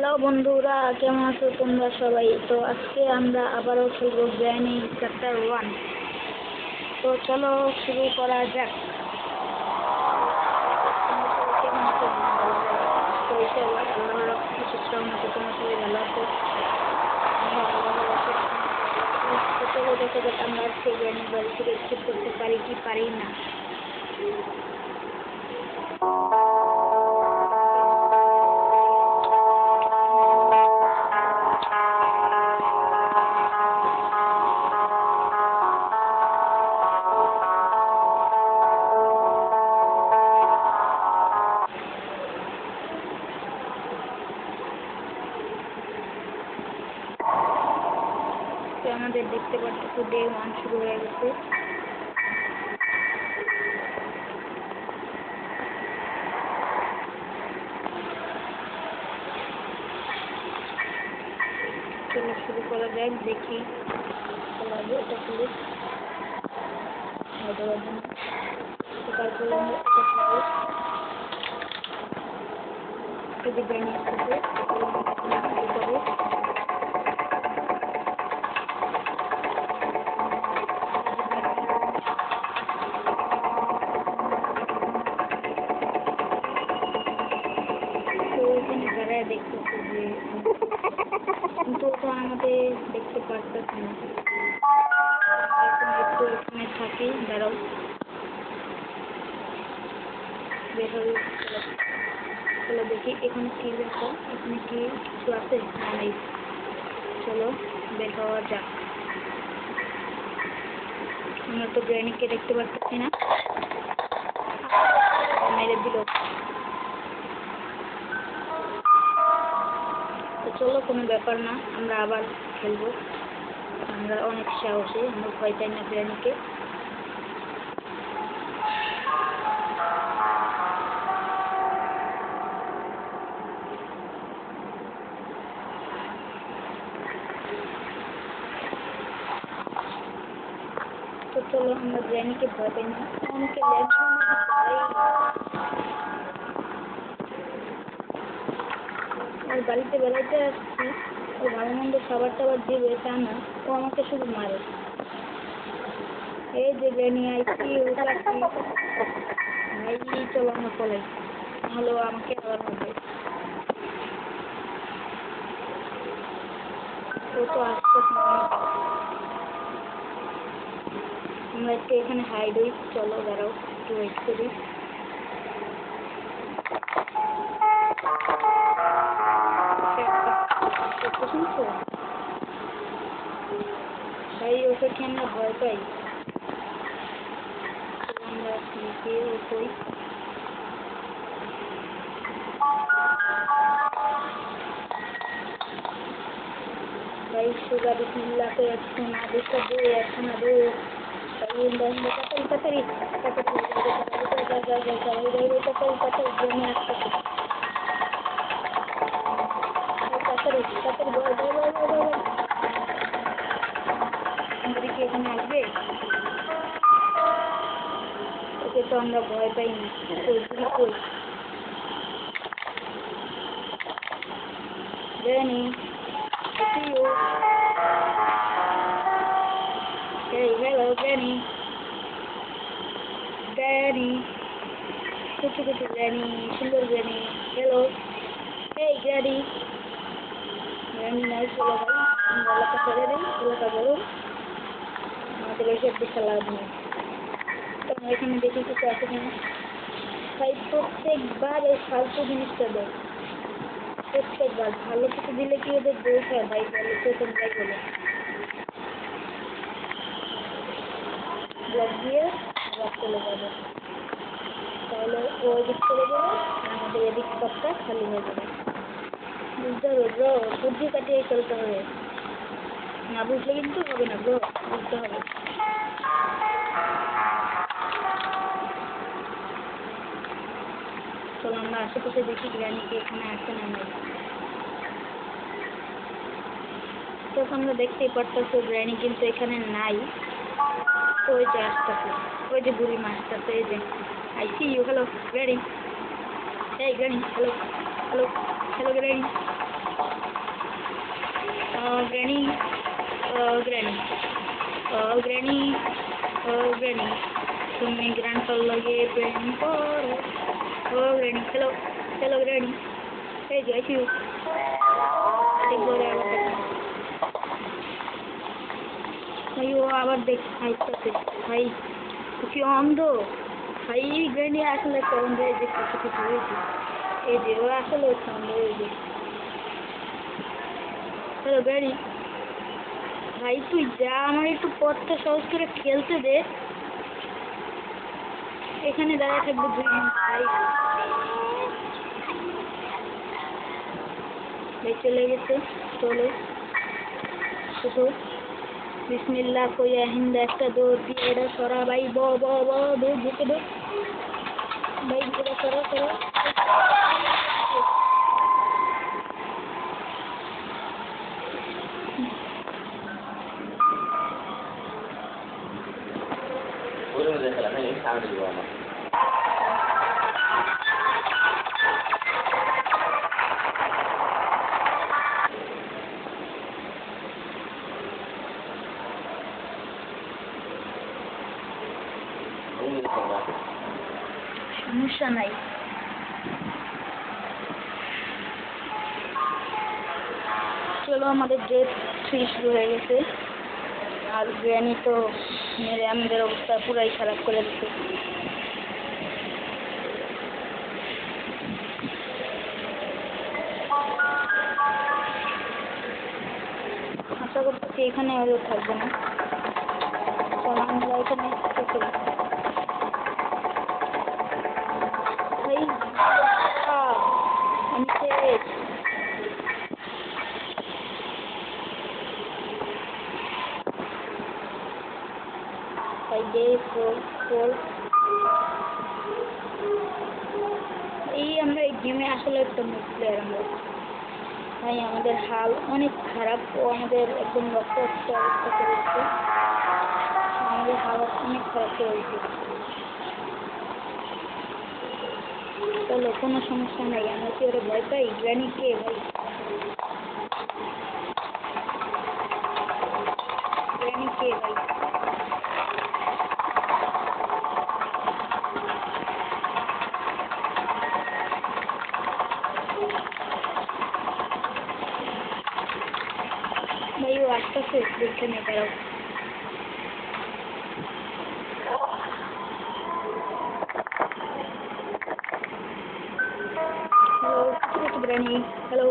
Hello বন্ধুরা, কেমন আছো তোমরা সবাই? তো আজকে আমরা আবারও খেলবো গ্র্যানি চ্যাপ্টার 1। তো চলো শুরু করা যাক। কেমন আছো? তো ইনশাআল্লাহ আল্লাহর মতো তোমরা সবাই ভালো আছো। তো চলো দেখা যাক আমরা আজকে গ্র্যানি বাড়ি থেকে স্কিপ করতে পারি কি পারি না। আমাদের দেখতে পাচ্ছি ডে 1 শুরু হয়ে গেছে। চলো শুরু করা যাক, দেখি চলাবে এটা খুলে তারপরে যদি গ্র্যানি আসতেছে দেখতেছি যে কিন্তু তো আমাদের দেখতে পারতেছি না। এখন একটু এখানে থাকি, দাঁড়াও বের হয়ে চলো দেখি এখানে কি দেখো, এখানে কি কিছু আছে না নেই। চলো বের হওয়া যাক। আমরা তো গ্র্যানিকে দেখতে পাচ্ছি না, মেরে দিল। তো চলো কোনো ব্যাপার না, আমরা আবার খেলবো। আমরা অনেক সাহসী, আমরা ভয় পাই না গ্র্যানিকে। তো চলো আমরা গ্র্যানিকে ভয় পাই না, অনেকে আর বাড়িতে বেড়াইতে আসছি, ও ভালো মন্দ খাবার টাবার দিবে তা না, ও আমাকে শুধু মারে। এই যে গ্র্যানি আইছি, ভাই চলো আমরা পলাই, নাহলে আমাকে আবার মারবে। ও তো আসতেছে না, আমরা একটু এখানে হাইড হই। চলো দাঁড়াও একটু ওয়েট করি। শুনছো ভাই, ওকে কি আমরা ভয় পাই? আমরা কি ওই भाई सुबह बिस्मिल्लाह के सुना देखो दो सुना दो भाई इंदर कतरी कतरी कतरी এখানে আসবে, ওকে তো আমরা ভয় পাই না। কই granny, see you. Hey, hello, Granny. Granny. Kuchu kuchu Granny. Sundar Granny. Hello. Hey, Granny. Granny nice bola bhai. Bola ka chale nahi. Bola ka bolo. আমাদের এইসব দিকে লাভ নেই। তো আমরা এখানে দেখি কিছু আছে কিনা। তাই প্রত্যেকবার এই ফালতু জিনিসটা দেয়, প্রত্যেকবার। ভালো কিছু দিলে কি ওদের দোষ হয় ভাই? বলো তো তোমরাই বলো। ব্লক দিয়ে আবার চলে যাবে, তাহলে ও এদিক চলে যাবে, আমাদের এদিক পথটা খালি হয়ে যাবে। বুঝতে হবে ব্রো, বুদ্ধি কাটিয়ে চলতে হবে, না বুঝলে কিন্তু হবে না ব্রো, বুঝতে হবে। চলো আমরা আশেপাশে দেখি গ্র্যানিকে এখানে আসে না নাই। তো আমরা দেখতেই পারতেছি গ্র্যানি কিন্তু এখানে নাই। তো ওই যে আসতেছে, ওই যে বুড়ি মা আসতেছে, এই যে I see you. Hello granny. এই granny, hello hello hello granny. Granny granny granny granny তুমি গ্র্যান্ডপার লাগে প্রেম করো গ্র্যানি হ্যালো হ্যালো গ্র্যানি এই যে আইসি দেখবরে আবার দেখ ভাই ও আবার দেখ হাইটাতে ভাই কি অন্ধ ভাই গ্র্যানি আসলে একটা অন্ধ এই যে কিছু কিছু হয়েছে এই যে ও আসলে হচ্ছে অন্ধ এই যে হ্যালো গ্র্যানি ভাই তুই যা আমার একটু পথটা সহজ করে খেলতে দে এখানে দাঁড়িয়ে থাকবো 2 মিনিট ভাই চলে গেছে চলো শুধু বিসমিল্লাহ কইয়া হিন্দা একটা দৌড় দিয়ে এটা সরা ভাই ব ব ব দৌড় ঢুকে দৌড় ভাই এটা সরা সরা সমস্যা নাই চলো আমাদের ডে 3 শুরু হয়ে গেছে আর গ্র্যানি তো মেরে আমাদের অবস্থা পুরাই খারাপ করে দিচ্ছে আশা করতেছি এখানে আর থাকবে না চলো আমরা এখানে ভাই আমি শেষ ডে 4 এই আমরা এই গেমে আসলে একটা মুখ প্লেয়ার আমরা ভাই আমাদের হাল অনেক খারাপ ও আমাদের একদম রক্তাক্ত অবস্থা করেছে আমাদের হালত অনেক খারাপ করেছে চলো কোনো সমস্যা নাই আমরা কি ওরা ভয় পাই গ্র্যানি কে ভাই গ্র্যানি কে ভাই भाई वो आज तक देखते नहीं करो hello granny hello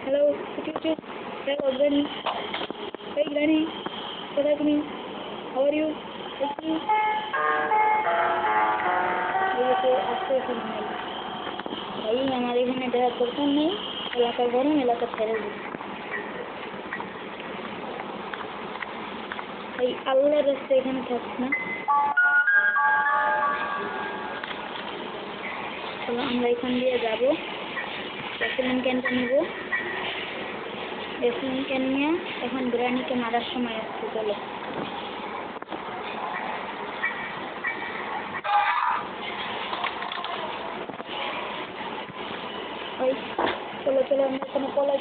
hello hello granny hey granny पता तुम्हें हाउ आर यू আসতে শুনে ভাই আমার এখানে দেখা করতাম নেই এলাকা গরম এলাকা ছেড়ে দিই ভাই আল্লাহর রাস্তায় এখানে থাকছ না চলো আমরা এখান দিয়ে যাবো গ্যাসোলিন ক্যানটা নেবো গ্যাসোলিন ক্যান নিয়ে এখন গ্র্যানিকে মারার সময় আসছে চলো চলো চলো আমরা এখানে পলাই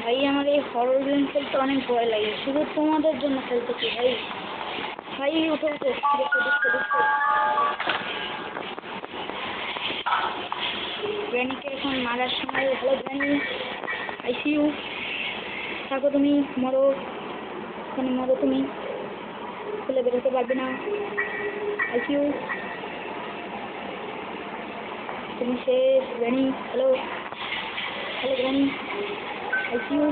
ভাই আমার এই হরর গেম খেলতে অনেক ভয় লাগে শুধু তোমাদের জন্য খেলতেছি ভাই ভাই উঠে দেখো গ্র্যানিকে এখন মারার সময় হলো গ্র্যানি আইসিইউ থাকো তুমি মরো ওখানে মরো তুমি খুলে বেরোতে পারবে না আইসিইউ তুমি শেষ গ্র্যানি হ্যালো গ্র্যানি আইসিইউ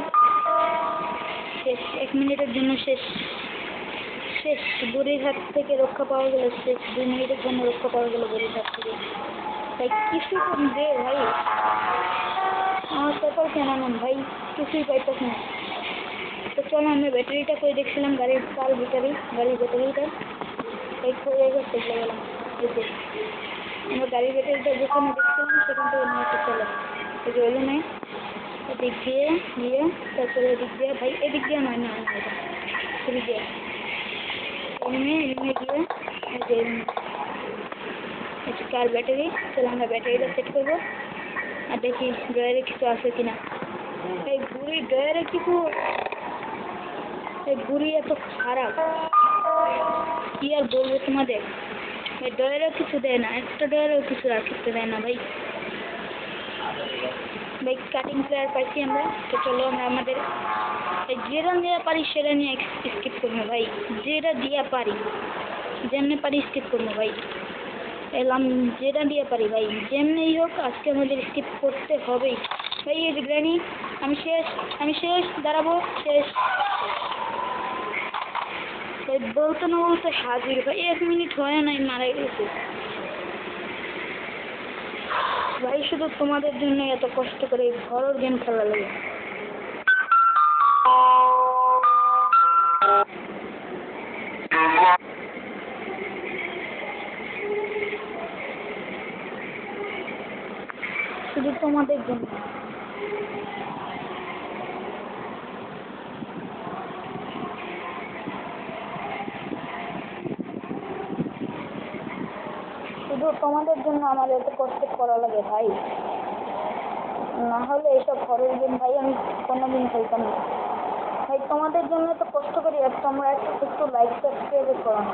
শেষ 1 মিনিটের জন্য শেষ বুড়ির হাত থেকে রক্ষা পাওয়া গেল শেষ 2 মিনিটের জন্য রক্ষা পাওয়া গেল বুড়ির হাত থেকে তাই কিছু কম দে ভাই আমার কপাল কেন এমন ভাই কিছুই পাইতেছ না তো চলো আমরা ব্যাটারিটা করে দেখছিলাম গাড়ির ব্যাটারিটা তাই হয়ে গেছে গেলাম আমরা গাড়ির ব্যাটারিটা যেখানে দেখছিলাম সেখান থেকে নিয়ে এসে চলো এই যে এলো নেই এদিক দিয়ে গিয়ে তারপরে এদিক দিয়ে ভাই এদিক দিয়ে নয় না এটা এদিক দিয়ে এমনি গিয়ে এই যে কার ব্যাটারি চলো আমরা ব্যাটারিটা সেট করবো আর দেখি ড্রয়ারে কিছু আছে কিনা এই বুড়ি ড্রয়ারে কিছু এই বুড়ি এত খারাপ কি আর বলবো তোমাদের ভাই ড্রয়ারেও কিছু দেয় না একটা ড্রয়ারেও কিছু রাখতে দেয় না ভাই ভাই কাটিং প্লেয়ার পাইছি আমরা তো চলো আমরা আমাদের যেটা নিয়ে পারি সেটা নিয়ে স্কিপ করবো ভাই যেটা দিয়ে পারি যেমনি পারি স্কিপ করবো ভাই এলাম যেটা দিয়ে পারি ভাই যেমনিই হোক আজকে আমাদের স্কিপ করতে হবেই ভাই এই যে গ্র্যানি আমি শেষ দাঁড়াবো শেষ ভাই বলতে না বলতে হাজির ভাই 1 মিনিট হয় নাই মারা গেছে ভাই শুধু তোমাদের জন্য এত কষ্ট করে হরর গেম খেলা লাগে শুধু তোমাদের জন্য শুধু তোমাদের জন্য আমার এত কষ্ট করা লাগে ভাই না হলে এইসব হরর গেম ভাই আমি কোনোদিন খেলতাম না ভাই তোমাদের জন্য তো কষ্ট করি আর তোমরা একটু লাইক সাবস্ক্রাইব করো না